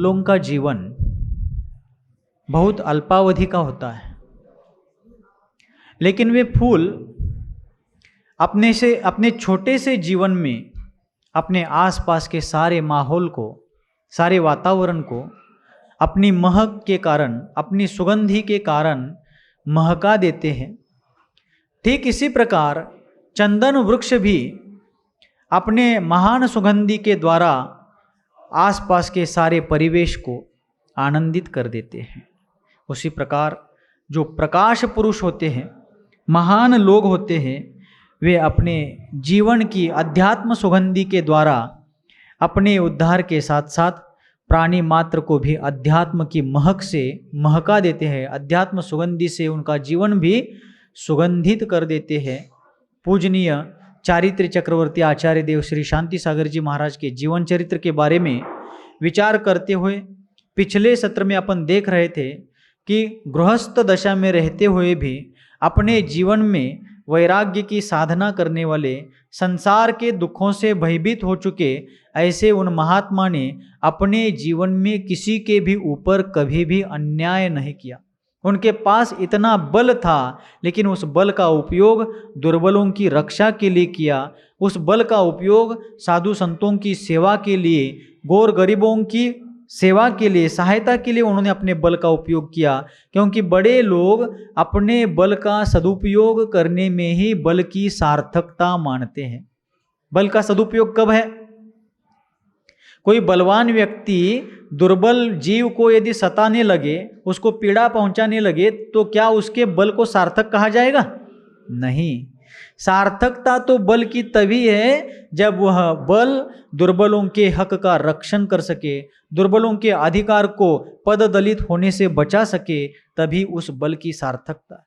फूलों का जीवन बहुत अल्पावधि का होता है, लेकिन वे फूल अपने छोटे से जीवन में अपने आसपास के सारे माहौल को, सारे वातावरण को अपनी महक के कारण, अपनी सुगंधि के कारण महका देते हैं। ठीक इसी प्रकार चंदन वृक्ष भी अपने महान सुगंधि के द्वारा आसपास के सारे परिवेश को आनंदित कर देते हैं। उसी प्रकार जो प्रकाश पुरुष होते हैं, महान लोग होते हैं, वे अपने जीवन की अध्यात्म सुगंधि के द्वारा अपने उद्धार के साथ साथ प्राणी मात्र को भी अध्यात्म की महक से महका देते हैं। अध्यात्म सुगंधि से उनका जीवन भी सुगंधित कर देते हैं। पूजनीय चारित्र चक्रवर्ती आचार्य देव श्री शांति सागर जी महाराज के जीवन चरित्र के बारे में विचार करते हुए पिछले सत्र में अपन देख रहे थे कि गृहस्थ दशा में रहते हुए भी अपने जीवन में वैराग्य की साधना करने वाले, संसार के दुखों से भयभीत हो चुके ऐसे उन महात्मा ने अपने जीवन में किसी के भी ऊपर कभी भी अन्याय नहीं किया। उनके पास इतना बल था, लेकिन उस बल का उपयोग दुर्बलों की रक्षा के लिए किया। उस बल का उपयोग साधु संतों की सेवा के लिए, गौर गरीबों की सेवा के लिए, सहायता के लिए उन्होंने अपने बल का उपयोग किया। क्योंकि बड़े लोग अपने बल का सदुपयोग करने में ही बल की सार्थकता मानते हैं। बल का सदुपयोग कब है? कोई बलवान व्यक्ति दुर्बल जीव को यदि सताने लगे, उसको पीड़ा पहुंचाने लगे, तो क्या उसके बल को सार्थक कहा जाएगा? नहीं। सार्थकता तो बल की तभी है जब वह बल दुर्बलों के हक का रक्षण कर सके, दुर्बलों के अधिकार को पद दलित होने से बचा सके, तभी उस बल की सार्थकता।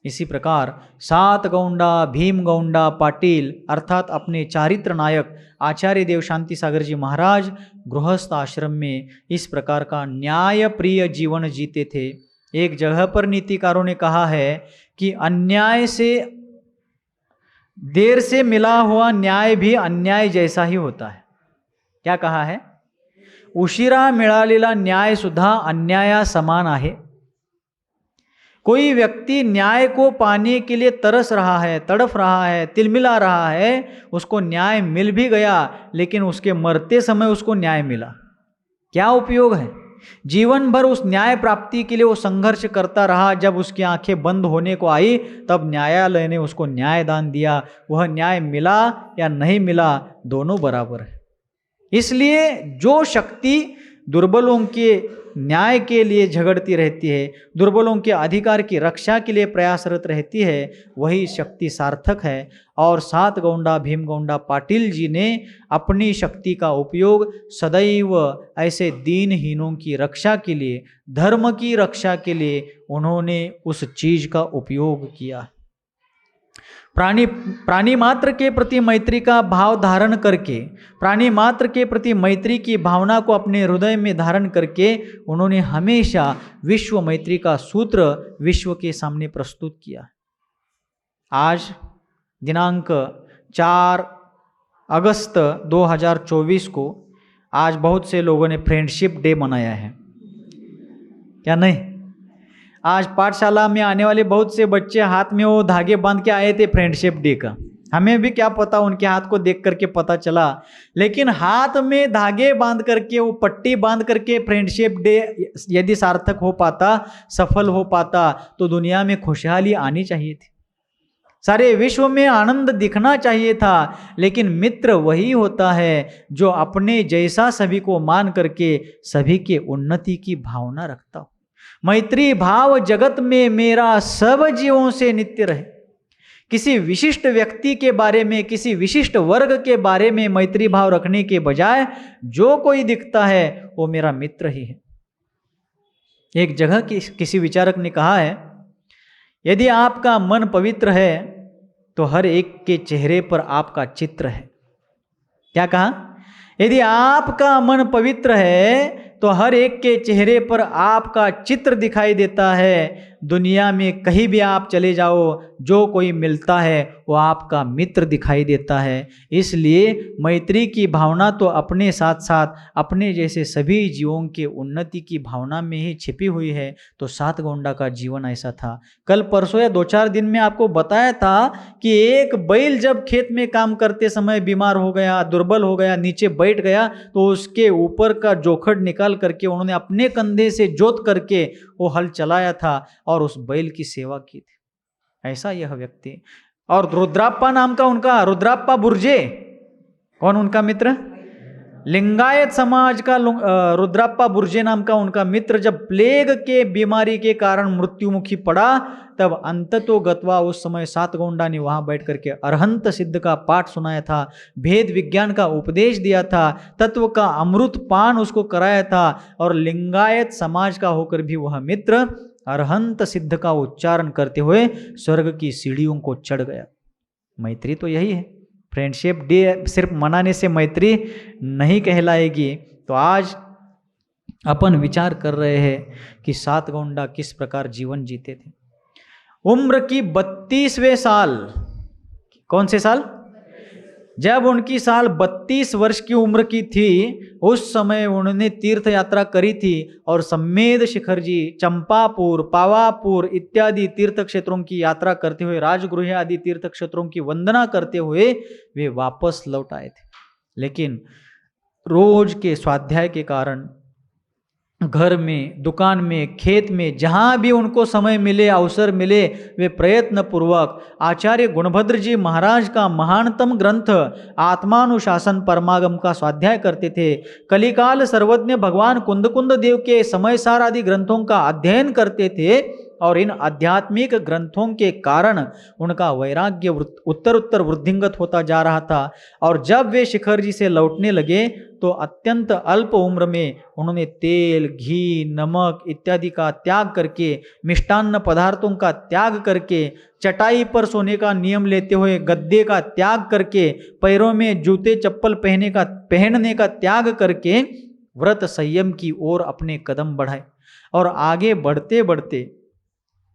इसी प्रकार सात गौंडा भीम गौंडा पाटिल अर्थात अपने चारित्र नायक आचार्य देव शांति सागर जी महाराज गृहस्थ आश्रम में इस प्रकार का न्याय प्रिय जीवन जीते थे। एक जगह पर नीतिकारों ने कहा है कि अन्याय से, देर से मिला हुआ न्याय भी अन्याय जैसा ही होता है। क्या कहा है? उशिरा मिळालेला न्याय सुद्धा अन्याया समान आहे। कोई व्यक्ति न्याय को पाने के लिए तरस रहा है, तड़फ रहा है, तिलमिला रहा है, उसको न्याय मिल भी गया, लेकिन उसके मरते समय उसको न्याय मिला, क्या उपयोग है? जीवन भर उस न्याय प्राप्ति के लिए वो संघर्ष करता रहा। जब उसकी आंखें बंद होने को आई, तब न्यायालय ने उसको न्यायदान दिया। वह न्याय मिला या नहीं मिला, दोनों बराबर है। इसलिए जो शक्ति दुर्बलों के न्याय के लिए झगड़ती रहती है, दुर्बलों के अधिकार की रक्षा के लिए प्रयासरत रहती है, वही शक्ति सार्थक है। और सात गौंडा भीम गौंडा पाटिल जी ने अपनी शक्ति का उपयोग सदैव ऐसे दीनहीनों की रक्षा के लिए, धर्म की रक्षा के लिए उन्होंने उस चीज का उपयोग किया। प्राणी मात्र के प्रति मैत्री का भाव धारण करके, प्राणी मात्र के प्रति मैत्री की भावना को अपने हृदय में धारण करके उन्होंने हमेशा विश्व मैत्री का सूत्र विश्व के सामने प्रस्तुत किया। आज दिनांक 4 अगस्त 2024 को आज बहुत से लोगों ने फ्रेंडशिप डे मनाया है, क्या नहीं? आज पाठशाला में आने वाले बहुत से बच्चे हाथ में वो धागे बांध के आए थे फ्रेंडशिप डे का। हमें भी क्या पता, उनके हाथ को देख करके पता चला, लेकिन हाथ में धागे बांध करके, वो पट्टी बांध करके फ्रेंडशिप डे यदि सार्थक हो पाता, सफल हो पाता, तो दुनिया में खुशहाली आनी चाहिए थी, सारे विश्व में आनंद दिखना चाहिए था। लेकिन मित्र वही होता है जो अपने जैसा सभी को मान करके सभी के उन्नति की भावना रखता हो। मैत्री भाव जगत में मेरा सब जीवों से नित्य रहे। किसी विशिष्ट व्यक्ति के बारे में, किसी विशिष्ट वर्ग के बारे में मैत्री भाव रखने के बजाय जो कोई दिखता है वो मेरा मित्र ही है। एक जगह किसी विचारक ने कहा है, यदि आपका मन पवित्र है तो हर एक के चेहरे पर आपका चित्र है। क्या कहा? यदि आपका मन पवित्र है तो हर एक के चेहरे पर आपका चित्र दिखाई देता है। दुनिया में कहीं भी आप चले जाओ, जो कोई मिलता है वो आपका मित्र दिखाई देता है। इसलिए मैत्री की भावना तो अपने साथ साथ अपने जैसे सभी जीवों के उन्नति की भावना में ही छिपी हुई है। तो सातगोंडा का जीवन ऐसा था। कल परसों या 2-4 दिन में आपको बताया था कि एक बैल जब खेत में काम करते समय बीमार हो गया, दुर्बल हो गया, नीचे बैठ गया, तो उसके ऊपर का जोखड़ निकाल करके उन्होंने अपने कंधे से जोत करके वो हल चलाया था और उस बैल की सेवा की थी। ऐसा यह व्यक्ति। और रुद्राप्पा नाम का उनका, रुद्राप्पा बुर्जे, कौन उनका मित्र? लिंगायत समाज का रुद्राप्पा बुर्जे नाम का उनका मित्र जब प्लेग के बीमारी के कारण मृत्युमुखी पड़ा, तब अंततो गत्वा उस समय सातगोंडा ने वहां बैठ करके अरहंत सिद्ध का पाठ सुनाया था, भेद विज्ञान का उपदेश दिया था, तत्व का अमृत पान उसको कराया था। और लिंगायत समाज का होकर भी वह मित्र अरहंत सिद्ध का उच्चारण करते हुए स्वर्ग की सीढ़ियों को चढ़ गया। मैत्री तो यही है। फ्रेंडशिप डे सिर्फ मनाने से मैत्री नहीं कहलाएगी। तो आज अपन विचार कर रहे हैं कि सातगोंडा किस प्रकार जीवन जीते थे। उम्र की 32वें साल, कौन से साल? जब उनकी साल 32 वर्ष की उम्र की थी, उस समय उन्होंने तीर्थ यात्रा करी थी और सम्मेद शिखर जी, चंपापुर, पावापुर इत्यादि तीर्थ क्षेत्रों की यात्रा करते हुए, राजगृह आदि तीर्थ क्षेत्रों की वंदना करते हुए वे वापस लौट आए थे। लेकिन रोज के स्वाध्याय के कारण घर में, दुकान में, खेत में, जहाँ भी उनको समय मिले, अवसर मिले, वे प्रयत्न पूर्वक आचार्य गुणभद्र जी महाराज का महानतम ग्रंथ आत्मानुशासन परमागम का स्वाध्याय करते थे। कलिकाल सर्वज्ञ भगवान कुंद देव के समय सार आदि ग्रंथों का अध्ययन करते थे और इन आध्यात्मिक ग्रंथों के कारण उनका वैराग्य उत्तर उत्तर वृद्धिंगत होता जा रहा था। और जब वे शिखर जी से लौटने लगे तो अत्यंत अल्प उम्र में उन्होंने तेल, घी, नमक इत्यादि का त्याग करके, मिष्टान्न पदार्थों का त्याग करके, चटाई पर सोने का नियम लेते हुए गद्दे का त्याग करके, पैरों में जूते चप्पल पहनने का त्याग करके व्रत संयम की ओर अपने कदम बढ़ाए। और आगे बढ़ते बढ़ते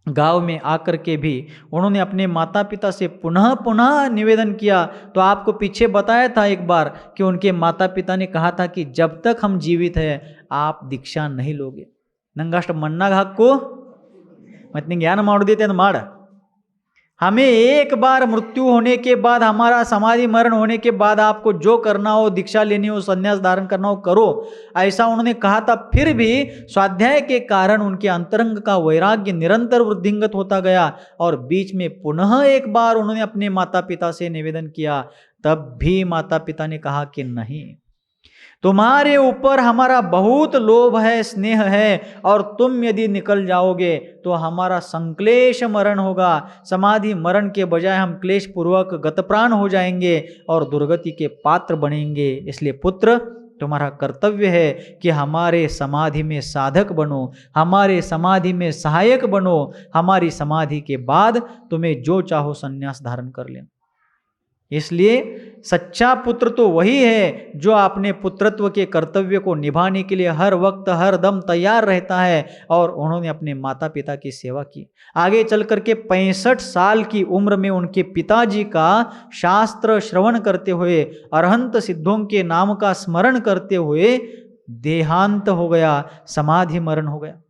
गांव में आकर के भी उन्होंने अपने माता पिता से पुनः पुनः निवेदन किया। तो आपको पीछे बताया था एक बार कि उनके माता पिता ने कहा था कि जब तक हम जीवित हैं आप दीक्षा नहीं लोगे। नंगाष्ट मन्ना हाको मतनी ज्ञान माड़ देते तो माड़। हमें एक बार मृत्यु होने के बाद, हमारा समाधि मरण होने के बाद आपको जो करना हो, दीक्षा लेनी हो, संन्यास धारण करना हो करो, ऐसा उन्होंने कहा था। फिर भी स्वाध्याय के कारण उनके अंतरंग का वैराग्य निरंतर वृद्धिंगत होता गया और बीच में पुनः एक बार उन्होंने अपने माता पिता से निवेदन किया। तब भी माता पिता ने कहा कि नहीं, तुम्हारे ऊपर हमारा बहुत लोभ है, स्नेह है, और तुम यदि निकल जाओगे तो हमारा संक्लेश मरण होगा। समाधि मरण के बजाय हम क्लेश पूर्वक गतप्राण हो जाएंगे और दुर्गति के पात्र बनेंगे। इसलिए पुत्र, तुम्हारा कर्तव्य है कि हमारे समाधि में साधक बनो, हमारे समाधि में सहायक बनो। हमारी समाधि के बाद तुम्हें जो चाहो संन्यास धारण कर लेना। इसलिए सच्चा पुत्र तो वही है जो अपने पुत्रत्व के कर्तव्य को निभाने के लिए हर वक्त हर दम तैयार रहता है। और उन्होंने अपने माता पिता की सेवा की। आगे चल करके 65 साल की उम्र में उनके पिताजी का शास्त्र श्रवण करते हुए, अरहंत सिद्धों के नाम का स्मरण करते हुए देहांत हो गया, समाधि मरण हो गया।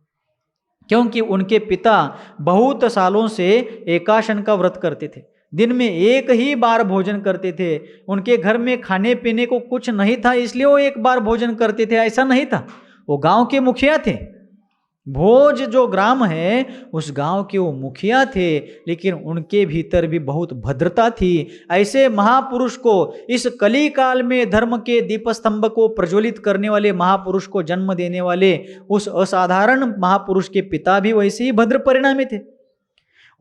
क्योंकि उनके पिता बहुत सालों से एकाशन का व्रत करते थे, दिन में एक ही बार भोजन करते थे। उनके घर में खाने पीने को कुछ नहीं था, इसलिए वो एक बार भोजन करते थे, ऐसा नहीं था। वो गांव के मुखिया थे। भोज जो ग्राम है उस गांव के वो मुखिया थे, लेकिन उनके भीतर भी बहुत भद्रता थी। ऐसे महापुरुष को, इस कली काल में धर्म के दीपस्तंभ को प्रज्वलित करने वाले महापुरुष को जन्म देने वाले उस असाधारण महापुरुष के पिता भी वैसे ही भद्र परिणामी थे।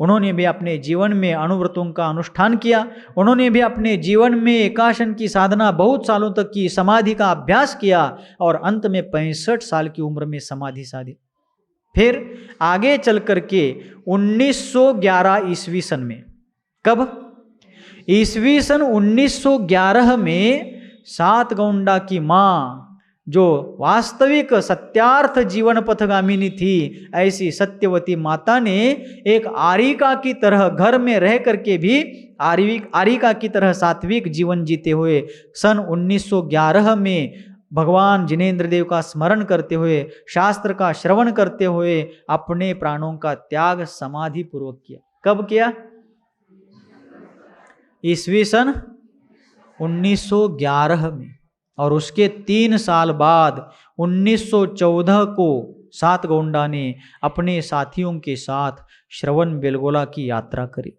उन्होंने भी अपने जीवन में अणुव्रतों का अनुष्ठान किया। उन्होंने भी अपने जीवन में एकाशन की साधना बहुत सालों तक की, समाधि का अभ्यास किया और अंत में 65 साल की उम्र में समाधि साधी। फिर आगे चल करके 1911 ईस्वी सन में, कब? ईस्वी सन 1911 में सातगोंडा की माँ जो वास्तविक सत्यार्थ जीवन पथगामिनी थी, ऐसी सत्यवती माता ने एक आरिका की तरह घर में रह करके भी आरिका की तरह सात्विक जीवन जीते हुए सन 1911 में भगवान जिनेंद्र देव का स्मरण करते हुए, शास्त्र का श्रवण करते हुए अपने प्राणों का त्याग समाधि पूर्वक किया। कब किया? ईस्वी सन 1911 में। और उसके 3 साल बाद 1914 को सातगोंडा ने अपने साथियों के साथ श्रवण बेलगोला की यात्रा करी।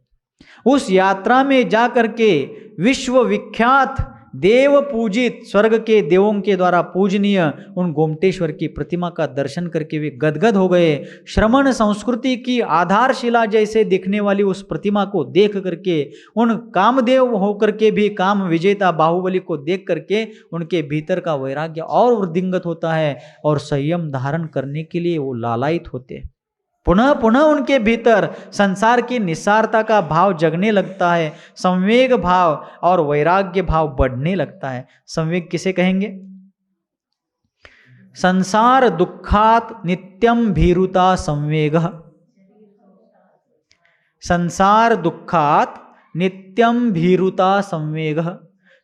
उस यात्रा में जाकर के विश्व विख्यात देव पूजित, स्वर्ग के देवों के द्वारा पूजनीय उन गोमटेश्वर की प्रतिमा का दर्शन करके वे गदगद हो गए। श्रमण संस्कृति की आधारशिला जैसे दिखने वाली उस प्रतिमा को देख करके, उन कामदेव होकर के भी काम विजेता बाहुबली को देख करके उनके भीतर का वैराग्य और वृद्धिंगत होता है और संयम धारण करने के लिए वो लालायित होते हैं। पुनः पुनः उनके भीतर संसार की निस्सारता का भाव जगने लगता है, संवेग भाव और वैराग्य भाव बढ़ने लगता है। संवेग किसे कहेंगे? संसार दुखात नित्यम भीरुता संवेग। संसार दुखात नित्यम भीरुता संवेग।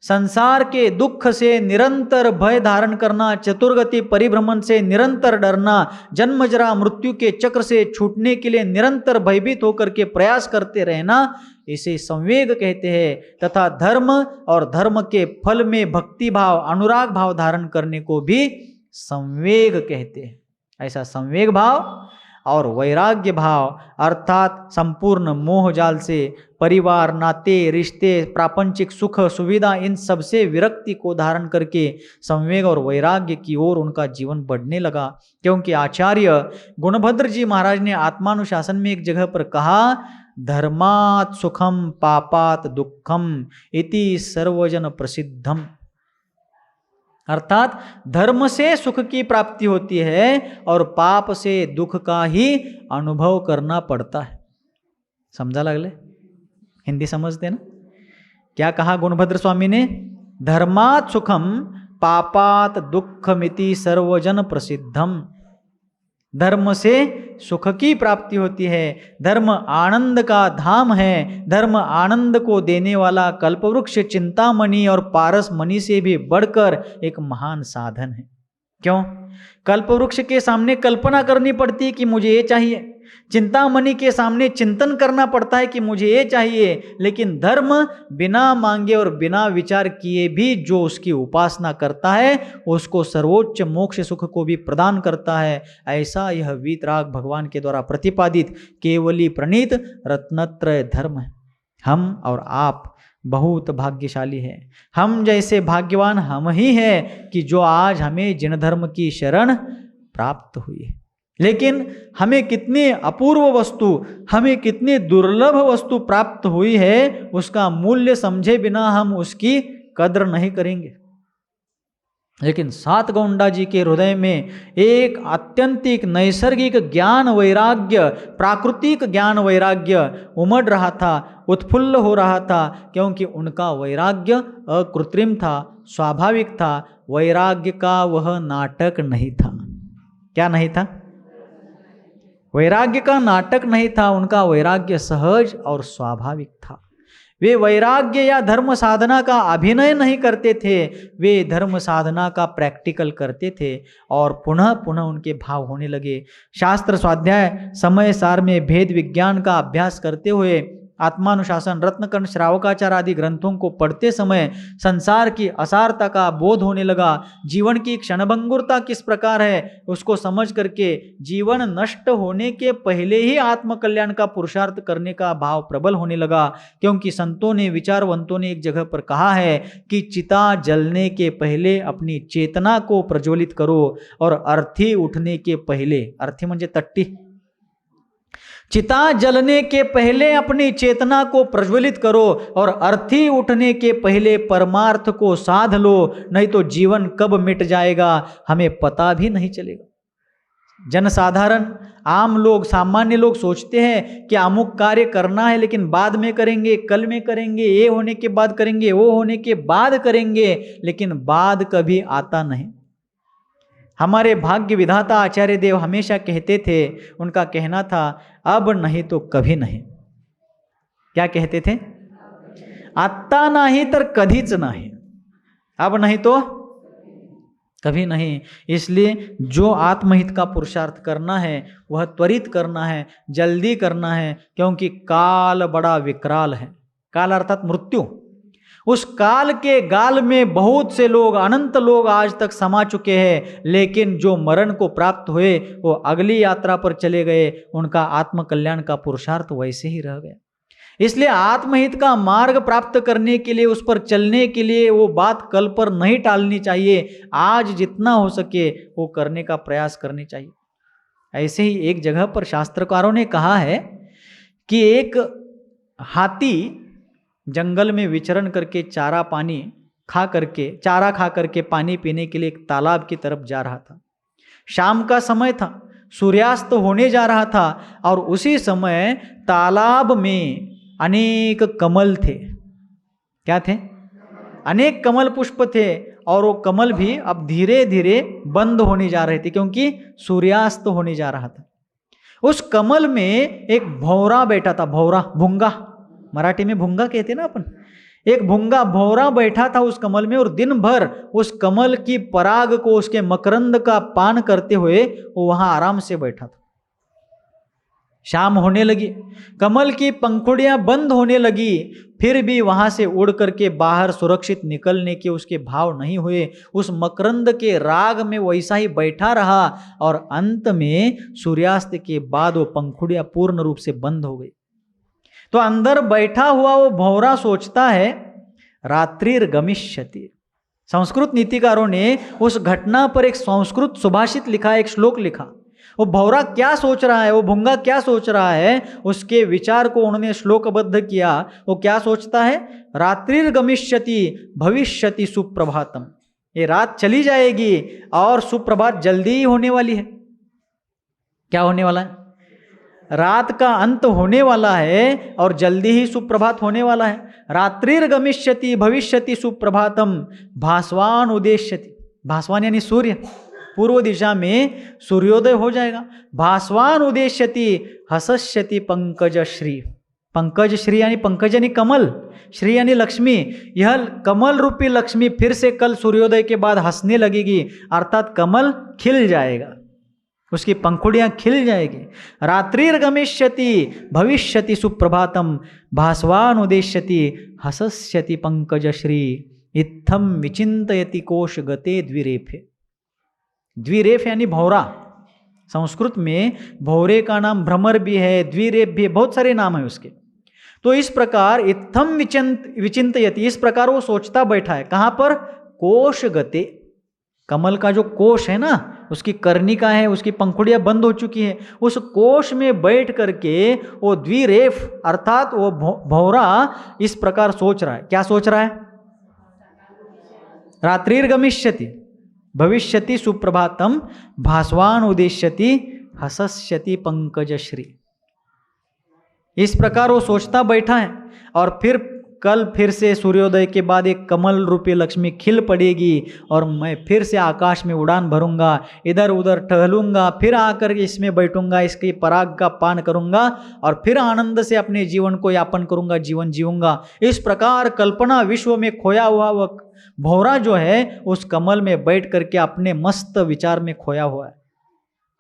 संसार के दुख से निरंतर भय धारण करना, चतुर्गति परिभ्रमण से निरंतर डरना, जन्म जरा मृत्यु के चक्र से छूटने के लिए निरंतर भयभीत होकर के प्रयास करते रहना, इसे संवेग कहते हैं। तथा धर्म और धर्म के फल में भक्ति भाव, अनुराग भाव धारण करने को भी संवेग कहते हैं। ऐसा संवेग भाव और वैराग्य भाव अर्थात संपूर्ण मोह जाल से, परिवार, नाते, रिश्ते, प्रापंचिक सुख सुविधा, इन सब से विरक्ति को धारण करके संवेग और वैराग्य की ओर उनका जीवन बढ़ने लगा। क्योंकि आचार्य गुणभद्र जी महाराज ने आत्मानुशासन में एक जगह पर कहा, धर्मात् सुखम पापात् दुखम इति सर्वजन प्रसिद्धम। अर्थात धर्म से सुख की प्राप्ति होती है और पाप से दुख का ही अनुभव करना पड़ता है। समझा लगले? हिंदी समझते ना? क्या कहा गुणभद्र स्वामी ने? धर्मात् सुखम पापात् दुखमिति सर्वजन प्रसिद्धम। धर्म से सुख की प्राप्ति होती है, धर्म आनंद का धाम है, धर्म आनंद को देने वाला कल्पवृक्ष, चिंतामणि और पारस मणि से भी बढ़कर एक महान साधन है। क्यों? कल्पवृक्ष के सामने कल्पना करनी पड़ती है कि मुझे ये चाहिए, चिंतामणि के सामने चिंतन करना पड़ता है कि मुझे ये चाहिए, लेकिन धर्म बिना मांगे और बिना विचार किए भी जो उसकी उपासना करता है उसको सर्वोच्च मोक्ष सुख को भी प्रदान करता है। ऐसा यह वीतराग भगवान के द्वारा प्रतिपादित केवली प्रणीत रत्नत्रय धर्म है। हम और आप बहुत भाग्यशाली हैं। हम जैसे भाग्यवान हम ही हैं कि जो आज हमें जिन धर्म की शरण प्राप्त हुई है। लेकिन हमें कितनी अपूर्व वस्तु, हमें कितनी दुर्लभ वस्तु प्राप्त हुई है, उसका मूल्य समझे बिना हम उसकी कद्र नहीं करेंगे। लेकिन सातगोंडा जी के हृदय में एक आत्यंतिक नैसर्गिक ज्ञान वैराग्य, प्राकृतिक ज्ञान वैराग्य उमड़ रहा था, उत्फुल्ल हो रहा था, क्योंकि उनका वैराग्य अकृत्रिम था, स्वाभाविक था। वैराग्य का वह नाटक नहीं था। क्या नहीं था? वैराग्य का नाटक नहीं था, उनका वैराग्य सहज और स्वाभाविक था। वे वैराग्य या धर्म साधना का अभिनय नहीं करते थे, वे धर्म साधना का प्रैक्टिकल करते थे और पुनः पुनः उनके भाव होने लगे। शास्त्र स्वाध्याय, समय सार में भेद विज्ञान का अभ्यास करते हुए, आत्मानुशासन, रत्नकर्ण, श्रावकाचार आदि ग्रंथों को पढ़ते समय संसार की असारता का बोध होने लगा। जीवन की क्षणभंगुरता किस प्रकार है उसको समझ करके जीवन नष्ट होने के पहले ही आत्मकल्याण का पुरुषार्थ करने का भाव प्रबल होने लगा। क्योंकि संतों ने, विचारवंतों ने एक जगह पर कहा है कि चिता जलने के पहले अपनी चेतना को प्रज्वलित करो और अर्थी उठने के पहले, अर्थी म्हणजे तट्टी, चिता जलने के पहले अपनी चेतना को प्रज्वलित करो और अर्थी उठने के पहले परमार्थ को साध लो, नहीं तो जीवन कब मिट जाएगा हमें पता भी नहीं चलेगा। जनसाधारण, आम लोग, सामान्य लोग सोचते हैं कि अमुक कार्य करना है लेकिन बाद में करेंगे, कल में करेंगे, ये होने के बाद करेंगे, वो होने के बाद करेंगे, लेकिन बाद कभी आता नहीं। हमारे भाग्य विधाता आचार्य देव हमेशा कहते थे, उनका कहना था, अब नहीं तो कभी नहीं। क्या कहते थे? आत्ता नाही तर कधीच नाही, अब नहीं तो कभी नहीं। इसलिए जो आत्महित का पुरुषार्थ करना है वह त्वरित करना है, जल्दी करना है, क्योंकि काल बड़ा विकराल है। काल अर्थात मृत्यु। उस काल के गाल में बहुत से लोग, अनंत लोग आज तक समा चुके हैं, लेकिन जो मरण को प्राप्त हुए वो अगली यात्रा पर चले गए, उनका आत्मकल्याण का पुरुषार्थ वैसे ही रह गया। इसलिए आत्महित का मार्ग प्राप्त करने के लिए, उस पर चलने के लिए वो बात कल पर नहीं टालनी चाहिए, आज जितना हो सके वो करने का प्रयास करनी चाहिए। ऐसे ही एक जगह पर शास्त्रकारों ने कहा है कि एक हाथी जंगल में विचरण करके चारा खा करके पानी पीने के लिए एक तालाब की तरफ जा रहा था। शाम का समय था, सूर्यास्त होने जा रहा था, और उसी समय तालाब में अनेक कमल थे। क्या थे? अनेक कमल पुष्प थे, और वो कमल भी अब धीरे धीरे बंद होने जा रहे थे, क्योंकि सूर्यास्त होने जा रहा था। उस कमल में एक भौरा बैठा था, भौरा, भूंगा, मराठी में भूंगा कहते ना अपन। एक भूंगा भौरा बैठा था उस कमल में, और दिन भर उस कमल की पराग को, उसके मकरंद का पान करते हुए वो वहां आराम से बैठा था। शाम होने लगी, कमल की पंखुड़ियां बंद होने लगी, फिर भी वहां से उड़ करके बाहर सुरक्षित निकलने के उसके भाव नहीं हुए। उस मकरंद के राग में वैसा ही बैठा रहा, और अंत में सूर्यास्त के बाद वो पंखुड़ियां पूर्ण रूप से बंद हो गई। तो अंदर बैठा हुआ वो भौरा सोचता है, रात्रिर गमिष्यति। संस्कृत नीतिकारों ने उस घटना पर एक संस्कृत सुभाषित लिखा, एक श्लोक लिखा। वो भौरा क्या सोच रहा है, वो भुंगा क्या सोच रहा है, उसके विचार को उन्होंने श्लोकबद्ध किया। वो क्या सोचता है? रात्रिर गमिष्यति भविष्यति सुप्रभातम। ये रात चली जाएगी और सुप्रभात जल्दी ही होने वाली है। क्या होने वाला है? रात का अंत होने वाला है और जल्दी ही सुप्रभात होने वाला है। रात्रिर गमिष्यति भविष्यति सुप्रभातम भास्वान उदेश्यति। भास्वान यानी सूर्य, पूर्व दिशा में सूर्योदय हो जाएगा। भास्वान उदेश्यति हसष्यति पंकज श्री। पंकज श्री यानी पंकज यानी कमल, श्री यानी लक्ष्मी। यह कमल रूपी लक्ष्मी फिर से कल सूर्योदय के बाद हंसने लगेगी, अर्थात कमल खिल जाएगा, उसकी पंखुड़ियां खिल जाएगी। रात्रिर गमिष्यति भविष्यति सुप्रभातम भास्वान उदेश्यति हसष्यति पंकज श्री इत्थम विचिंतयति कोश गते द्विरेफे। द्विरेफ यानी भौरा। संस्कृत में भौरे का नाम भ्रमर भी है, द्विरेफ भी है, बहुत सारे नाम है उसके। तो इस प्रकार इत्थम विचिंतयति, इस प्रकार वो सोचता बैठा है। कहाँ पर? कोश गते। कमल का जो कोश है ना, उसकी कर्णिका है, उसकी पंखुड़ियां बंद हो चुकी है, उस कोश में बैठ करके वो द्विरेफ अर्थात वो भौरा इस प्रकार सोच रहा है। क्या सोच रहा है? रात्रिर गमिष्यति भविष्यति सुप्रभातम भास्वान उदेश्यति हसष्यति पंकज श्री। इस प्रकार वो सोचता बैठा है, और फिर कल फिर से सूर्योदय के बाद एक कमल रूपी लक्ष्मी खिल पड़ेगी, और मैं फिर से आकाश में उड़ान भरूंगा, इधर उधर टहलूंगा, फिर आकर इसमें बैठूंगा, इसकी पराग का पान करूंगा, और फिर आनंद से अपने जीवन को यापन करूंगा, जीवन जीऊंगा। इस प्रकार कल्पना विश्व में खोया हुआ वह भौरा जो है उस कमल में बैठ करके अपने मस्त विचार में खोया हुआ है।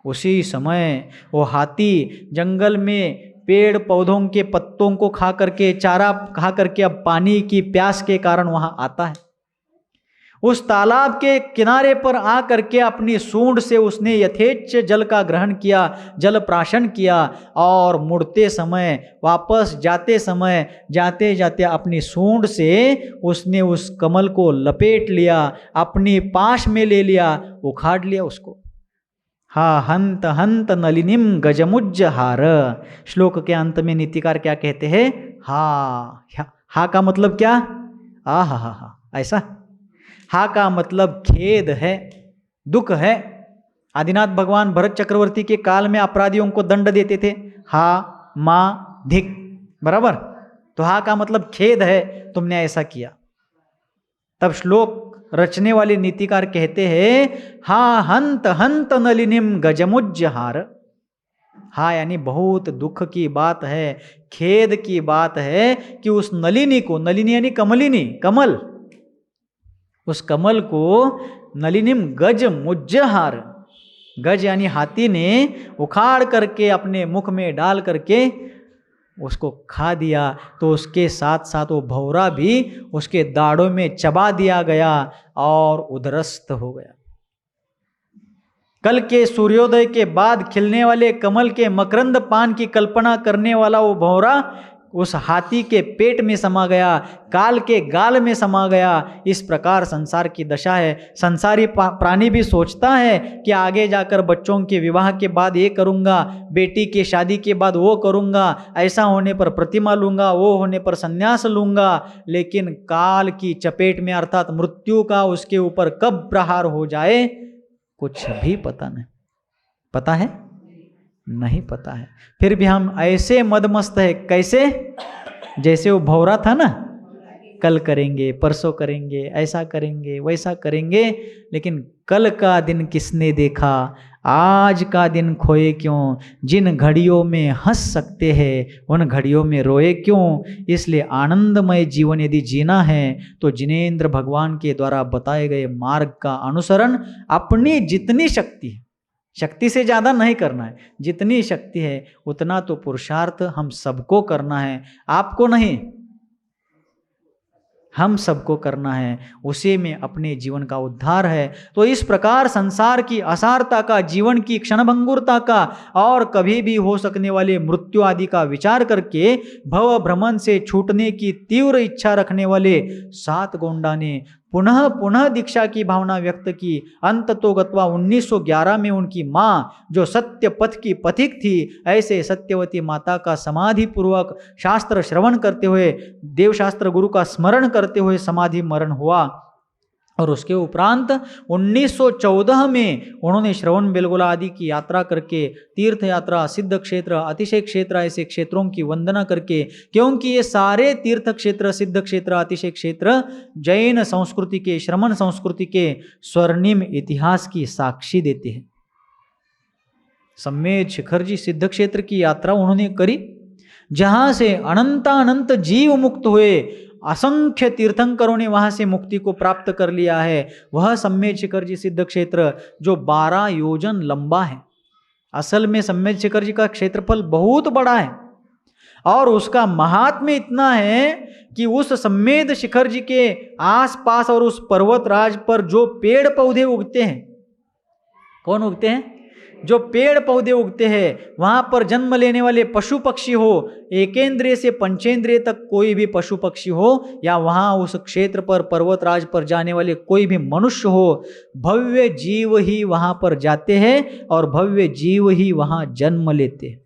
उसी समय वो हाथी जंगल में पेड़ पौधों के पत्तों को खा करके, चारा खा करके अब पानी की प्यास के कारण वहां आता है। उस तालाब के किनारे पर आ करके अपनी सूंड से उसने यथेच्छ जल का ग्रहण किया, जल प्राशन किया, और मुड़ते समय, वापस जाते समय, जाते जाते अपनी सूंड से उसने उस कमल को लपेट लिया, अपनी पाश में ले लिया, उखाड़ लिया उसको। हा हंत हंत नलिनीम गजमुज्ज हार। श्लोक के अंत में नीतिकार क्या कहते हैं? हा का मतलब क्या? आ हा, ऐसा। हा का मतलब खेद है, दुख है। आदिनाथ भगवान भरत चक्रवर्ती के काल में अपराधियों को दंड देते थे, हा मा धिक, बराबर। तो हा का मतलब खेद है, तुमने ऐसा किया। तब श्लोक रचने वाले नीतिकार कहते हैं, हा हंत हंत नलिनीम गजमुज्जहार। हाँ यानी बहुत दुख की बात है, खेद की बात है कि उस नलिनी को, नलिनी यानी कमलिनी, कमल, उस कमल को नलिनीम गज मुज्जहार, गज यानी हाथी ने उखाड़ करके अपने मुख में डाल करके उसको खा दिया, तो उसके साथ साथ वो भौरा भी उसके दाढ़ों में चबा दिया गया और उद्रस्त हो गया। कल के सूर्योदय के बाद खिलने वाले कमल के मकरंद पान की कल्पना करने वाला वो भौरा उस हाथी के पेट में समा गया, काल के गाल में समा गया। इस प्रकार संसार की दशा है। संसारी प्राणी भी सोचता है कि आगे जाकर बच्चों के विवाह के बाद ये करूँगा, बेटी की शादी के बाद वो करूँगा, ऐसा होने पर प्रतिमा लूँगा, वो होने पर संन्यास लूँगा, लेकिन काल की चपेट में अर्थात मृत्यु का उसके ऊपर कब प्रहार हो जाए कुछ भी पता नहीं। पता है? नहीं पता है। फिर भी हम ऐसे मदमस्त है, कैसे? जैसे वो भौरा था ना, कल करेंगे, परसों करेंगे, ऐसा करेंगे, वैसा करेंगे, लेकिन कल का दिन किसने देखा? आज का दिन खोए क्यों? जिन घड़ियों में हंस सकते हैं उन घड़ियों में रोए क्यों? इसलिए आनंदमय जीवन यदि जीना है तो जिनेंद्र भगवान के द्वारा बताए गए मार्ग का अनुसरण अपनी जितनी शक्ति है, शक्ति से ज़्यादा नहीं करना है, जितनी शक्ति है उतना तो पुरुषार्थ हम सबको करना है, आपको नहीं, हम सबको करना है, उसी में अपने जीवन का उद्धार है। तो इस प्रकार संसार की असारता का, जीवन की क्षणभंगुरता का और कभी भी हो सकने वाले मृत्यु आदि का विचार करके भव भ्रमण से छूटने की तीव्र इच्छा रखने वाले सात गोंडा ने पुनः पुनः दीक्षा की भावना व्यक्त की। अंततोगत्वा 1911 में उनकी माँ जो सत्य पथ की पथिक थी, ऐसे सत्यवती माता का समाधि पूर्वक शास्त्र श्रवण करते हुए, देवशास्त्र गुरु का स्मरण करते हुए समाधि मरण हुआ। और उसके उपरांत 1914 में उन्होंने श्रवण बेलगोला आदि की यात्रा करके, तीर्थ यात्रा, सिद्ध क्षेत्र, अतिशय क्षेत्र, ऐसे क्षेत्रों की वंदना करके, क्योंकि ये सारे तीर्थ क्षेत्र, सिद्ध क्षेत्र, अतिशय क्षेत्र जैन संस्कृति के, श्रमण संस्कृति के स्वर्णिम इतिहास की साक्षी देते हैं। सम्मेद शिखर जी सिद्ध क्षेत्र की यात्रा उन्होंने करी, जहां से अनंतानंत जीव मुक्त हुए, असंख्य तीर्थंकरों ने वहां से मुक्ति को प्राप्त कर लिया है। वह सम्मेद शिखर जी सिद्ध क्षेत्र जो 12 योजन लंबा है। असल में सम्मेद शिखर जी का क्षेत्रफल बहुत बड़ा है और उसका महात्म्य इतना है कि उस सम्मेद शिखर जी के आसपास और उस पर्वतराज पर जो पेड़ पौधे उगते हैं, कौन उगते हैं? जो पेड़ पौधे उगते हैं, वहां पर जन्म लेने वाले पशु पक्षी हो, एकेंद्रिय से पंचेंद्रिय तक कोई भी पशु पक्षी हो, या वहां उस क्षेत्र पर पर्वतराज पर जाने वाले कोई भी मनुष्य हो, भव्य जीव ही वहां पर जाते हैं और भव्य जीव ही वहां जन्म लेते हैं।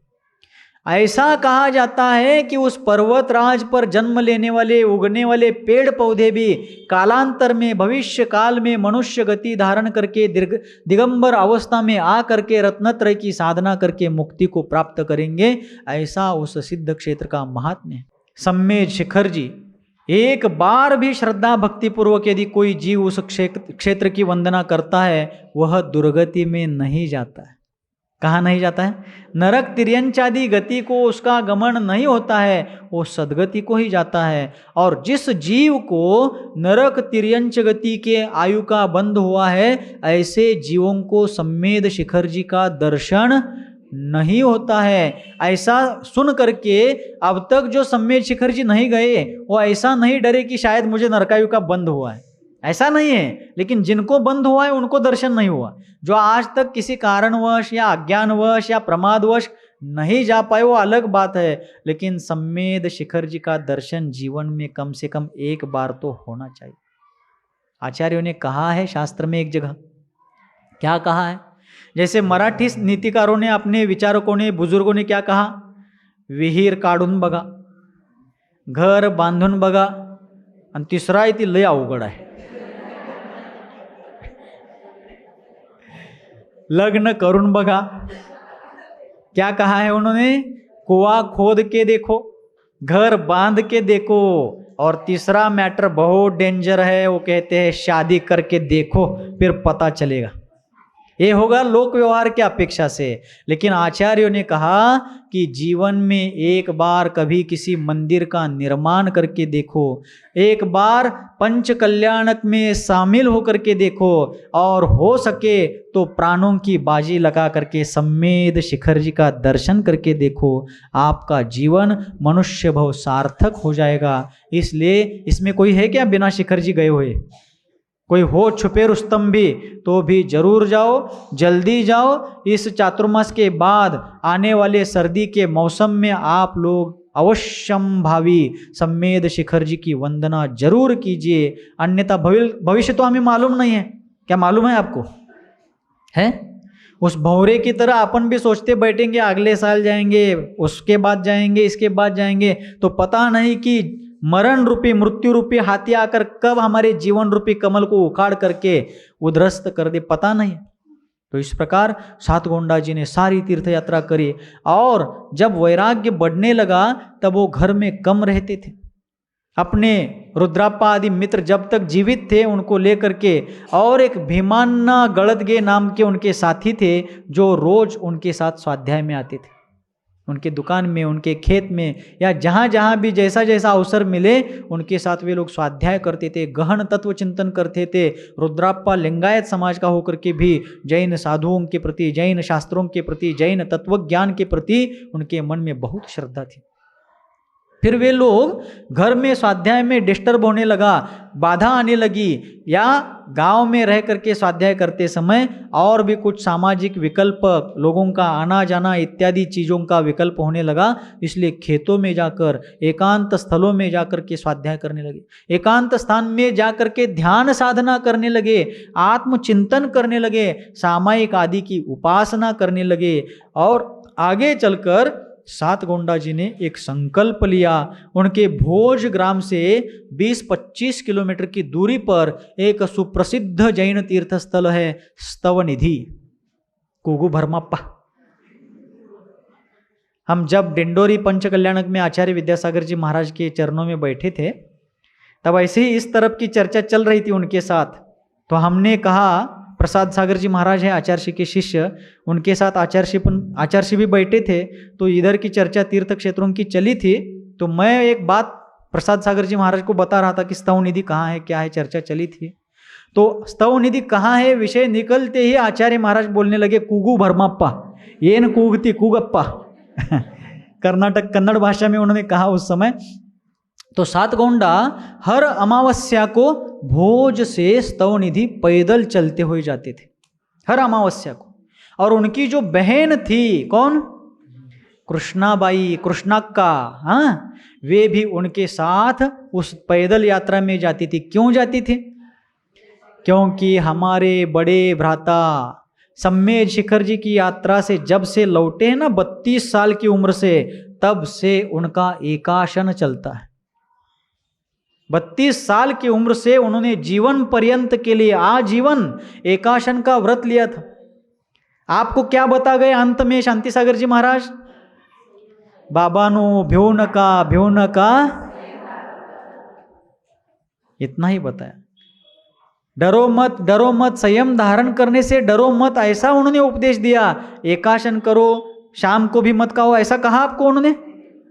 ऐसा कहा जाता है कि उस पर्वतराज पर जन्म लेने वाले, उगने वाले पेड़ पौधे भी कालांतर में, भविष्य काल में मनुष्य गति धारण करके दिगंबर अवस्था में आ करके रत्नत्रय की साधना करके मुक्ति को प्राप्त करेंगे। ऐसा उस सिद्ध क्षेत्र का महात्म्य है। सम्मेद शिखर जी, एक बार भी श्रद्धा भक्ति पूर्वक यदि कोई जीव उस क्षेत्र की वंदना करता है, वह दुर्गति में नहीं जाता है। कहाँ नहीं जाता है? नरक तिर्यंच आदि गति को उसका गमन नहीं होता है, वो सदगति को ही जाता है। और जिस जीव को नरक तिर्यंच गति के आयु का बंध हुआ है, ऐसे जीवों को सम्मेद शिखर जी का दर्शन नहीं होता है। ऐसा सुन करके अब तक जो सम्मेद शिखर जी नहीं गए, वो ऐसा नहीं डरे कि शायद मुझे नरकायु का बंध हुआ है, ऐसा नहीं है। लेकिन जिनको बंध हुआ है उनको दर्शन नहीं हुआ। जो आज तक किसी कारणवश या अज्ञानवश या प्रमादवश नहीं जा पाए, वो अलग बात है, लेकिन सम्मेद शिखर जी का दर्शन जीवन में कम से कम एक बार तो होना चाहिए। आचार्यों ने कहा है शास्त्र में एक जगह, क्या कहा है? जैसे मराठी नीतिकारों ने, अपने विचारकों ने, बुजुर्गों ने क्या कहा? विहीर काढून बघा, घर बांधून बघा, आणि तिसरा आहे ती लय अवघड आहे, लग्न करून बघा। क्या कहा है उन्होंने? कुआं खोद के देखो, घर बांध के देखो, और तीसरा मैटर बहुत डेंजर है, वो कहते हैं शादी करके देखो फिर पता चलेगा। ये होगा लोक व्यवहार की अपेक्षा से, लेकिन आचार्यों ने कहा कि जीवन में एक बार कभी किसी मंदिर का निर्माण करके देखो, एक बार पंच कल्याणक में शामिल होकर के देखो, और हो सके तो प्राणों की बाजी लगा करके सम्मेद शिखर जी का दर्शन करके देखो, आपका जीवन मनुष्य भव सार्थक हो जाएगा। इसलिए इसमें कोई है क्या बिना शिखर जी गए हुए? कोई हो छुपे रुस्तम भी तो भी जरूर जाओ, जल्दी जाओ। इस चातुर्मास के बाद आने वाले सर्दी के मौसम में आप लोग अवश्यम भावी सम्मेद शिखर जी की वंदना जरूर कीजिए, अन्यथा भविष्य तो हमें मालूम नहीं है। क्या मालूम है आपको? है उस भौरे की तरह अपन भी सोचते बैठेंगे अगले साल जाएंगे, उसके बाद जाएंगे, इसके बाद जाएंगे, तो पता नहीं कि मरण रूपी मृत्यु रूपी हाथी आकर कब हमारे जीवन रूपी कमल को उखाड़ करके उद्ध्वस्त कर दे, पता नहीं। तो इस प्रकार सातगोंडा जी ने सारी तीर्थ यात्रा करी, और जब वैराग्य बढ़ने लगा तब वो घर में कम रहते थे। अपने रुद्राप्पा आदि मित्र जब तक जीवित थे उनको लेकर के, और एक भीमान्ना गड़दगे नाम के उनके साथी थे जो रोज उनके साथ स्वाध्याय में आते थे, उनके दुकान में, उनके खेत में, या जहाँ जहाँ भी जैसा जैसा अवसर मिले उनके साथ वे लोग स्वाध्याय करते थे, गहन तत्व चिंतन करते थे। रुद्राप्पा लिंगायत समाज का होकर के भी जैन साधुओं के प्रति, जैन शास्त्रों के प्रति, जैन तत्व ज्ञान के प्रति उनके मन में बहुत श्रद्धा थी। फिर वे लोग घर में स्वाध्याय में डिस्टर्ब होने लगा, बाधा आने लगी, या गांव में रह करके स्वाध्याय करते समय और भी कुछ सामाजिक विकल्प, लोगों का आना जाना इत्यादि चीज़ों का विकल्प होने लगा। इसलिए खेतों में जाकर, एकांत स्थलों में जाकर के स्वाध्याय करने लगे, एकांत स्थान में जाकर के ध्यान साधना करने लगे, आत्मचिंतन करने लगे, सामायिक आदि की उपासना करने लगे। और आगे चलकर सातगोंडा जी ने एक संकल्प लिया। उनके भोज ग्राम से 20-25 किलोमीटर की दूरी पर एक सुप्रसिद्ध जैन तीर्थ स्थल है स्तवनिधि, कुगु भरमाप्पा। हम जब डिंडोरी पंचकल्याणक में आचार्य विद्यासागर जी महाराज के चरणों में बैठे थे, तब ऐसे ही इस तरफ की चर्चा चल रही थी उनके साथ। तो हमने कहा, प्रसाद सागर जी महाराज हैं आचार्य श्री के शिष्य, उनके साथ आचार्य श्री भी बैठे थे, तो इधर की चर्चा तीर्थ क्षेत्रों की चली थी। तो मैं एक बात प्रसाद सागर जी महाराज को बता रहा था कि स्तव निधि कहाँ है, क्या है, चर्चा चली थी। तो स्तव निधि कहाँ है विषय निकलते ही आचार्य महाराज बोलने लगे कुगु भरमाप्पा, ये न कूगती कुगप्पा कर्नाटक कन्नड़ भाषा में उन्होंने कहा उस समय। तो सातगोंडा हर अमावस्या को भोज से स्तवनिधि पैदल चलते हुए जाते थे, हर अमावस्या को। और उनकी जो बहन थी, कौन? कृष्णाबाई, कृष्णाक्का, हाँ, वे भी उनके साथ उस पैदल यात्रा में जाती थी। क्यों जाती थी? क्योंकि हमारे बड़े भ्राता सम्मेद शिखर जी की यात्रा से जब से लौटे हैं ना, 32 साल की उम्र से, तब से उनका एकाशन चलता है। 32 साल की उम्र से उन्होंने जीवन पर्यंत के लिए आजीवन एकाशन का व्रत लिया था। आपको क्या बता गए अंत में शांति सागर जी महाराज? बाबानो भ्यो नका, इतना ही बताया। डरो मत, संयम धारण करने से डरो मत, ऐसा उन्होंने उपदेश दिया। एकाशन करो, शाम को भी मत खाओ, ऐसा कहा आपको उन्होंने।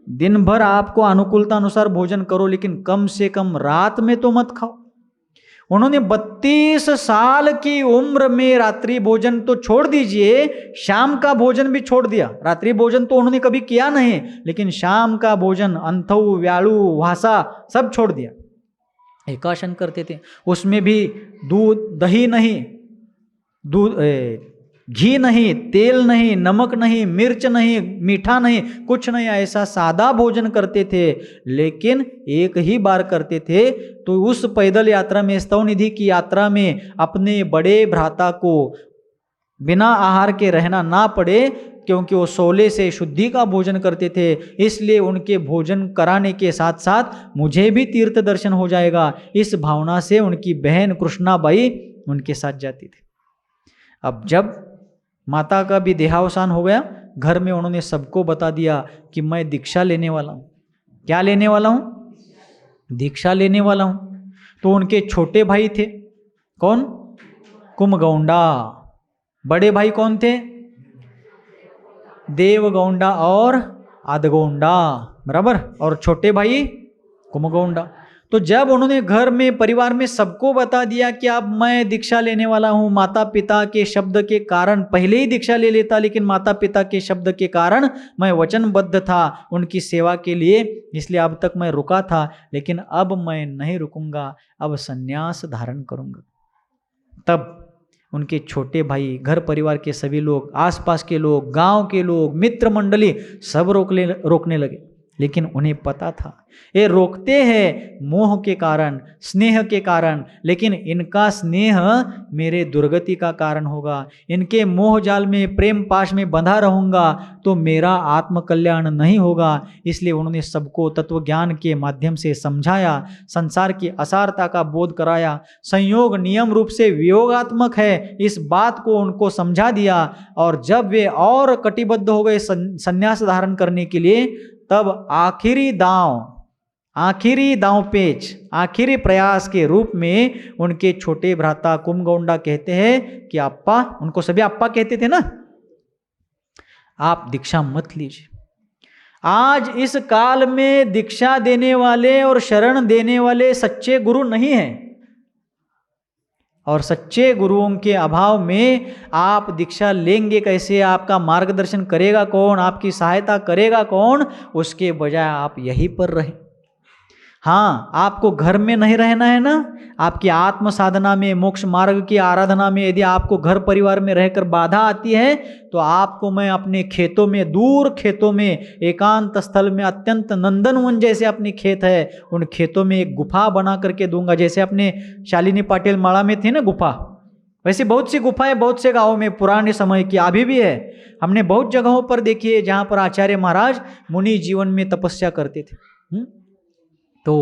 दिन भर आपको अनुकूलता अनुसार भोजन करो, लेकिन कम से कम रात में तो मत खाओ। उन्होंने 32 साल की उम्र में रात्रि भोजन तो छोड़ दीजिए, शाम का भोजन भी छोड़ दिया। रात्रि भोजन तो उन्होंने कभी किया नहीं, लेकिन शाम का भोजन, अंथऊ, व्यालू, वासा सब छोड़ दिया। एकाशन करते थे, उसमें भी दूध दही नहीं, घी नहीं, तेल नहीं, नमक नहीं, मिर्च नहीं, मीठा नहीं, कुछ नहीं, ऐसा सादा भोजन करते थे। लेकिन एक ही बार करते थे। तो उस पैदल यात्रा में, स्तवनिधि की यात्रा में, अपने बड़े भ्राता को बिना आहार के रहना ना पड़े, क्योंकि वो 16 से शुद्धि का भोजन करते थे। इसलिए उनके भोजन कराने के साथ साथ मुझे भी तीर्थ दर्शन हो जाएगा, इस भावना से उनकी बहन कृष्णाबाई उनके साथ जाती थी। अब जब माता का भी देहावसान हो गया, घर में उन्होंने सबको बता दिया कि मैं दीक्षा लेने वाला हूँ। क्या लेने वाला हूँ? दीक्षा लेने वाला हूँ। तो उनके छोटे भाई थे कौन? कुमगौंडा। बड़े भाई कौन थे? देवगौंडा और आदगौंडा, बराबर। और छोटे भाई कुमगौंडा। तो जब उन्होंने घर में परिवार में सबको बता दिया कि अब मैं दीक्षा लेने वाला हूँ, माता पिता के शब्द के कारण पहले ही दीक्षा ले लेता, लेकिन माता पिता के शब्द के कारण मैं वचनबद्ध था उनकी सेवा के लिए, इसलिए अब तक मैं रुका था, लेकिन अब मैं नहीं रुकूंगा, अब संन्यास धारण करूंगा। तब उनके छोटे भाई, घर परिवार के सभी लोग, आसपास के लोग, गांव के लोग, मित्र मंडली सब रोकने लगे। लेकिन उन्हें पता था ये रोकते हैं मोह के कारण, स्नेह के कारण, लेकिन इनका स्नेह मेरे दुर्गति का कारण होगा। इनके मोह जाल में, प्रेम पाश में बंधा रहूंगा तो मेरा आत्म कल्याण नहीं होगा। इसलिए उन्होंने सबको तत्व ज्ञान के माध्यम से समझाया, संसार की असारता का बोध कराया। संयोग नियम रूप से वियोगात्मक है, इस बात को उनको समझा दिया। और जब वे और कटिबद्ध हो गए संन्यास धारण करने के लिए, तब आखिरी दांव पेच, आखिरी प्रयास के रूप में उनके छोटे भ्राता कुमगौंडा कहते हैं कि अप्पा, उनको सभी अप्पा कहते थे ना, आप दीक्षा मत लीजिए। आज इस काल में दीक्षा देने वाले और शरण देने वाले सच्चे गुरु नहीं हैं, और सच्चे गुरुओं के अभाव में आप दीक्षा लेंगे कैसे? आपका मार्गदर्शन करेगा कौन? आपकी सहायता करेगा कौन? उसके बजाय आप यहीं पर रहें। हाँ, आपको घर में नहीं रहना है ना, आपकी आत्म साधना में, मोक्ष मार्ग की आराधना में यदि आपको घर परिवार में रहकर बाधा आती है, तो आपको मैं अपने खेतों में, दूर खेतों में, एकांत स्थल में, अत्यंत नंदनवन जैसे अपने खेत है, उन खेतों में एक गुफा बना करके दूंगा। जैसे अपने शालिनी पाटिल माड़ा में थे ना गुफा, वैसे बहुत सी गुफाएं बहुत से गाँवों में पुराने समय की अभी भी है। हमने बहुत जगहों पर देखी है जहाँ पर आचार्य महाराज मुनि जीवन में तपस्या करते थे। तो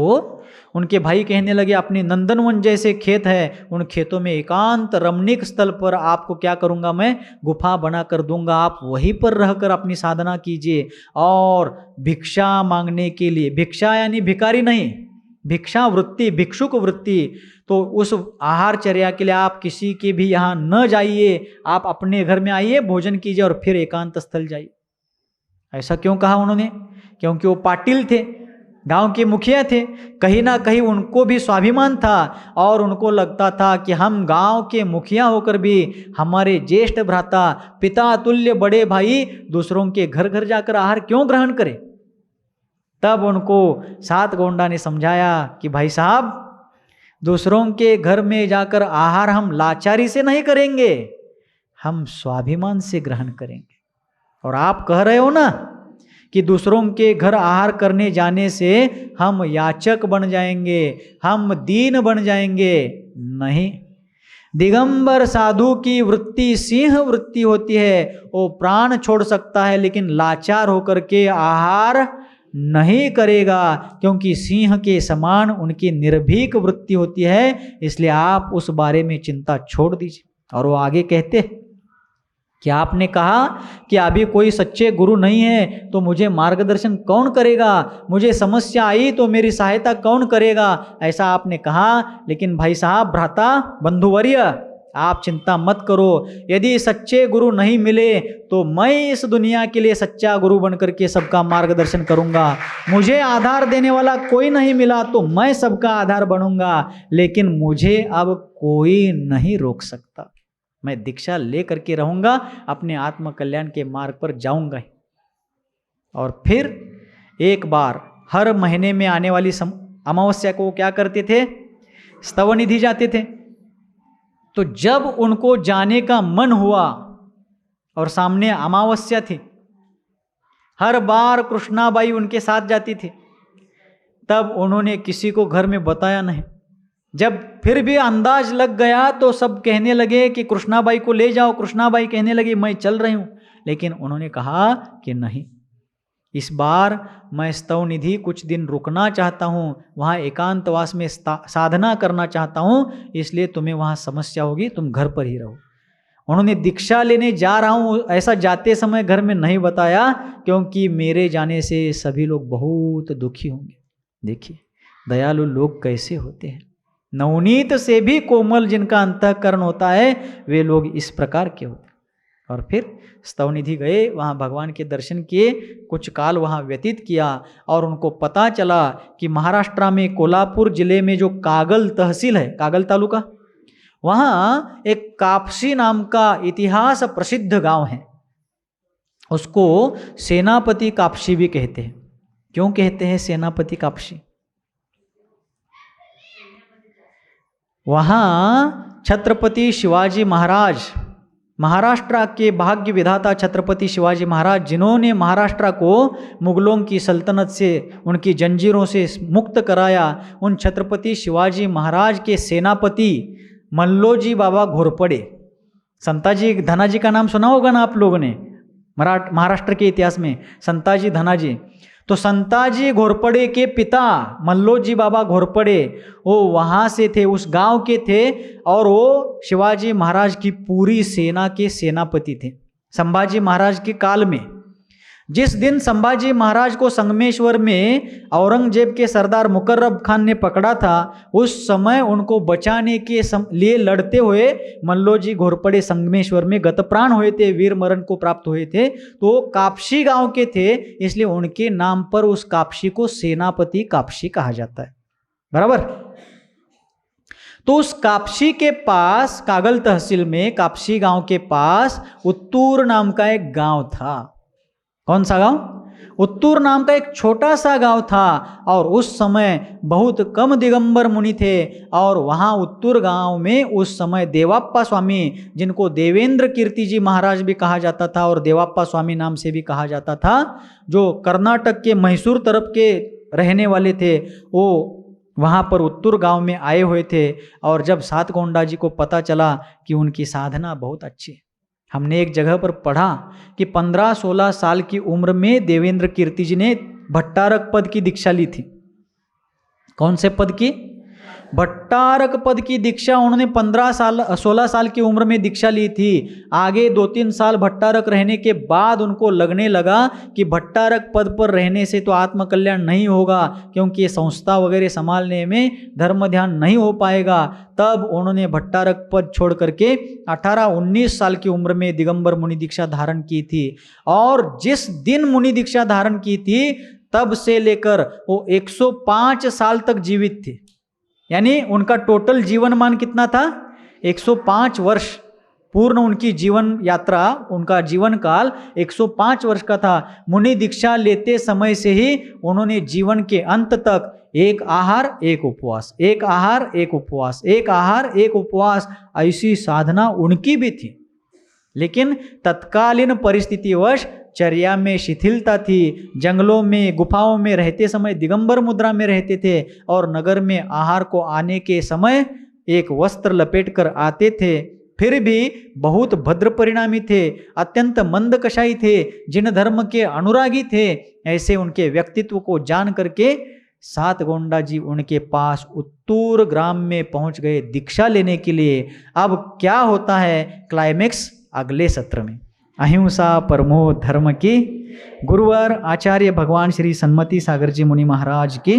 उनके भाई कहने लगे, अपने नंदनवन जैसे खेत है, उन खेतों में एकांत रमणीक स्थल पर आपको क्या करूंगा, मैं गुफा बना कर दूंगा, आप वहीं पर रहकर अपनी साधना कीजिए। और भिक्षा मांगने के लिए, भिक्षा यानी भिखारी नहीं, भिक्षा वृत्ति, भिक्षुक वृत्ति, तो उस आहारचर्या के लिए आप किसी के भी यहाँ न जाइए, आप अपने घर में आइए, भोजन कीजिए और फिर एकांत स्थल जाइए। ऐसा क्यों कहा उन्होंने? क्योंकि वो पाटिल थे, गांव के मुखिया थे, कहीं ना कहीं उनको भी स्वाभिमान था और उनको लगता था कि हम गांव के मुखिया होकर भी हमारे ज्येष्ठ भ्राता, पिता तुल्य बड़े भाई दूसरों के घर घर जाकर आहार क्यों ग्रहण करें। तब उनको सात गोंडा ने समझाया कि भाई साहब, दूसरों के घर में जाकर आहार हम लाचारी से नहीं करेंगे, हम स्वाभिमान से ग्रहण करेंगे। और आप कह रहे हो ना कि दूसरों के घर आहार करने जाने से हम याचक बन जाएंगे, हम दीन बन जाएंगे। नहीं, दिगंबर साधु की वृत्ति सिंह वृत्ति होती है, वो प्राण छोड़ सकता है लेकिन लाचार होकर के आहार नहीं करेगा, क्योंकि सिंह के समान उनकी निर्भीक वृत्ति होती है। इसलिए आप उस बारे में चिंता छोड़ दीजिए। और वो आगे कहते हैं कि आपने कहा कि अभी कोई सच्चे गुरु नहीं है तो मुझे मार्गदर्शन कौन करेगा, मुझे समस्या आई तो मेरी सहायता कौन करेगा, ऐसा आपने कहा। लेकिन भाई साहब, भ्राता, बंधुवर्य, आप चिंता मत करो। यदि सच्चे गुरु नहीं मिले तो मैं इस दुनिया के लिए सच्चा गुरु बनकर के सबका मार्गदर्शन करूंगा। मुझे आधार देने वाला कोई नहीं मिला तो मैं सबका आधार बनूंगा, लेकिन मुझे अब कोई नहीं रोक सकता। मैं दीक्षा ले करके रहूंगा, अपने आत्म कल्याण के मार्ग पर जाऊंगा। और फिर एक बार हर महीने में आने वाली अमावस्या को क्या करते थे, स्तवनिधि जाते थे। तो जब उनको जाने का मन हुआ और सामने अमावस्या थी, हर बार कृष्णाबाई उनके साथ जाती थी, तब उन्होंने किसी को घर में बताया नहीं। जब फिर भी अंदाज लग गया तो सब कहने लगे कि कृष्णाबाई को ले जाओ। कृष्णाबाई कहने लगी मैं चल रही हूं, लेकिन उन्होंने कहा कि नहीं, इस बार मैं स्तव निधि कुछ दिन रुकना चाहता हूं, वहां एकांतवास में साधना करना चाहता हूं, इसलिए तुम्हें वहां समस्या होगी, तुम घर पर ही रहो। उन्होंने दीक्षा लेने जा रहा हूं ऐसा जाते समय घर में नहीं बताया, क्योंकि मेरे जाने से सभी लोग बहुत दुखी होंगे। देखिए, दयालु लोग कैसे होते हैं। नवनीत से भी कोमल जिनका अंतःकरण होता है वे लोग इस प्रकार के होते हैं। और फिर स्तवनिधि गए, वहाँ भगवान के दर्शन किए, कुछ काल वहाँ व्यतीत किया और उनको पता चला कि महाराष्ट्र में कोल्हापुर जिले में जो कागल तहसील है, कागल तालुका, वहाँ एक कापसी नाम का इतिहास प्रसिद्ध गांव है। उसको सेनापति कापसी भी कहते हैं। क्यों कहते हैं सेनापति कापसी? वहाँ छत्रपति शिवाजी महाराज, महाराष्ट्र के भाग्य विधाता छत्रपति शिवाजी महाराज, जिन्होंने महाराष्ट्र को मुगलों की सल्तनत से, उनकी जंजीरों से मुक्त कराया, उन छत्रपति शिवाजी महाराज के सेनापति मल्लोजी बाबा घोरपड़े, संताजी धनाजी का नाम सुना होगा ना आप लोगों ने महाराष्ट्र के इतिहास में, संताजी धनाजी। तो संताजी घोरपड़े के पिता मल्लोजी बाबा घोरपड़े वो वहाँ से थे, उस गांव के थे, और वो शिवाजी महाराज की पूरी सेना के सेनापति थे संभाजी महाराज के काल में। जिस दिन संभाजी महाराज को संगमेश्वर में औरंगजेब के सरदार मुकर्रब खान ने पकड़ा था, उस समय उनको बचाने के लिए लड़ते हुए मल्लोजी घोरपड़े संगमेश्वर में गतप्राण हुए थे, वीर मरण को प्राप्त हुए थे। तो कापसी गांव के थे, इसलिए उनके नाम पर उस कापसी को सेनापति कापसी कहा जाता है। बराबर। तो उस कापसी के पास, कागल तहसील में कापसी गांव के पास उत्तूर नाम का एक गांव था। कौन सा गांव? उत्तूर नाम का एक छोटा सा गांव था। और उस समय बहुत कम दिगंबर मुनि थे, और वहाँ उत्तूर गांव में उस समय देवाप्पा स्वामी, जिनको देवेंद्र कीर्ति जी महाराज भी कहा जाता था और देवाप्पा स्वामी नाम से भी कहा जाता था, जो कर्नाटक के मैसूर तरफ के रहने वाले थे, वो वहाँ पर उत्तूर गांव में आए हुए थे। और जब सातगोंडा जी को पता चला कि उनकी साधना बहुत अच्छी है, हमने एक जगह पर पढ़ा कि 15-16 साल की उम्र में देवेंद्र कीर्ति जी ने भट्टारक पद की दीक्षा ली थी। कौन से पद की? भट्टारक पद की दीक्षा उन्होंने 16 साल की उम्र में दीक्षा ली थी। आगे 2-3 साल भट्टारक रहने के बाद उनको लगने लगा कि भट्टारक पद पर रहने से तो आत्मकल्याण नहीं होगा, क्योंकि ये संस्था वगैरह संभालने में धर्म ध्यान नहीं हो पाएगा। तब उन्होंने भट्टारक पद छोड़ करके 18-19 साल की उम्र में दिगंबर मुनि दीक्षा धारण की थी। और जिस दिन मुनि दीक्षा धारण की थी, तब से लेकर वो 105 साल तक जीवित थे। यानी उनका टोटल जीवनमान कितना था? 105 वर्ष पूर्ण उनकी जीवन यात्रा, उनका जीवन काल 105 वर्ष का था। मुनि दीक्षा लेते समय से ही उन्होंने जीवन के अंत तक एक आहार एक उपवास, एक आहार एक उपवास, एक आहार एक उपवास, ऐसी साधना उनकी भी थी। लेकिन तत्कालीन परिस्थितिवश चर्या में शिथिलता थी। जंगलों में, गुफाओं में रहते समय दिगंबर मुद्रा में रहते थे, और नगर में आहार को आने के समय एक वस्त्र लपेट कर आते थे। फिर भी बहुत भद्र परिणामी थे, अत्यंत मंद कषाई थे, जिन धर्म के अनुरागी थे। ऐसे उनके व्यक्तित्व को जान करके सातगोंडा जी उनके पास उत्तूर ग्राम में पहुंच गए दीक्षा लेने के लिए। अब क्या होता है क्लाइमेक्स अगले सत्र में। अहिंसा परमो धर्म की गुरुवर आचार्य भगवान श्री सन्मति सागर जी मुनि महाराज की